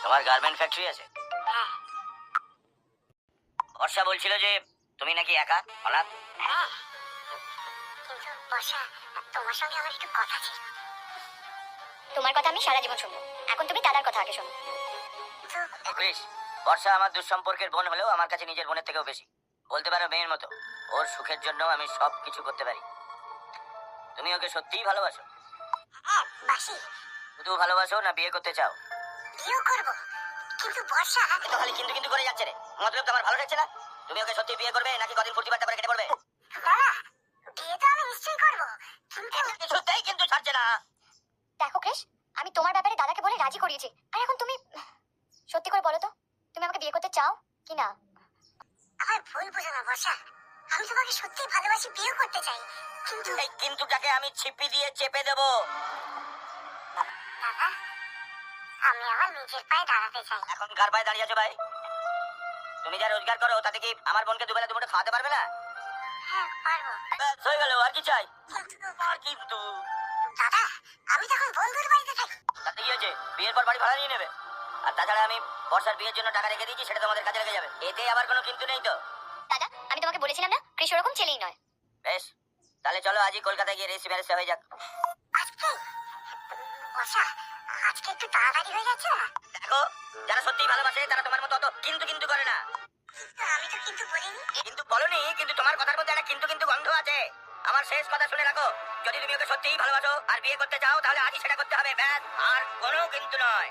তোমার garment factory আছে? হ্যাঁ বর্ষা বলছিল যে তুমি নাকি একা অনাথ। হ্যাঁ, কিন্তু বর্ষা, তোমার সঙ্গে আমার একটু কথা ছিল। তোমার কথা আমি সারা জীবন শুনবো, এখন তুমি দাদার কথা আগে শোনো। তো ক্রিস, বর্ষা আমার দুঃসম্পর্কের বোন হলেও আমার কাছে নিজের বোনের থেকেও বেশি, বলতে পারো মেয়ের মতো। ওর সুখের জন্য আমি সব কিছু করতে পারি। তুমি ওকে সত্যিই ভালোবাসো? হ্যাঁ বাসি, শুধু ভালোবাসো না বিয়ে করতে চাও? বিয়েও করবো, কিন্তু বর্ষা তো খালি কিন্তু কিন্তু করে যাচ্ছে রে, মতলব তো আমার ভালো লাগছে না। তুমি ওকে সত্যি বিয়ে করবে নাকি কদিন ফুর্তি বার্তা করে কেটে পড়বে? দাদা, বিয়ে তো আমি নিশ্চয়ই করবো, কিন্তু কিছুতেই কিন্তু ছাড়ছে না। দেখো ক্রিস, আমি তোমার ব্যাপারে দাদাকে বলে রাজি করিয়েছি, আর এখন তুমি সত্যি করে বলো তো, তুমি আমাকে বিয়ে করতে চাও কি না? আমার ভুল বুঝো না বর্ষা, আমি তোমাকে সত্যি ভালোবাসি, বিয়ে করতে চাই, কিন্তু এই কিন্তুটাকে আমি ছিপি দিয়ে চেপে দেবো। দাদা, আমি আমার নিজের পায়ে দাঁড়াতে চাই। এখন কার পায়ে দাঁড়িয়ে আছো ভাই? তুমি যা রোজগার করো তাতে কি আমার বোনকে দুবেলা দুপুরে খাওয়াতে পারবে না? হ্যাঁ পারবো, ব্যাস, হয়ে গেল, আর কি চাই? কিন্তু আর কিন্তু দাদা, আমি তখন বন্ধুর বাড়িতে থাকি। তাতে কি হয়েছে? বিয়ের পর বাড়ি ভাড়া নিয়ে নেবে। আর তাছাড়া আমি বর্ষার বিয়ের জন্য টাকা রেখে দিয়েছি, সেটা তোমাদের কাজে লেগে যাবে। এতে আবার কোনো কিন্তু নেই তো? দাদা, আমি তোমাকে বলেছিলাম না ক্রিস ওরকম ছেলেই নয়। বেশ, তাহলে চলো আজই কলকাতায় গিয়ে রেসি ম্যারেজটা হয়ে যাক। আজকে বর্ষা, আজকে একটু তাড়াতাড়ি হয়ে যাচ্ছে না? দেখো, যারা সত্যিই ভালোবাসে তারা তোমার মতো অত কিন্তু কিন্তু করে না। আমি তো কিন্তু বলিনি। কিন্তু বলনি, কিন্তু তোমার কথার মধ্যে একটা কিন্তু কিন্তু গন্ধ আছে। আমার শেষ কথা শুনে রাখো, যদি তুমি ওকে সত্যিই ভালোবাসো আর বিয়ে করতে চাও তাহলে আজই সেটা করতে হবে, ব্যাস, আর কোনো কিন্তু নয়।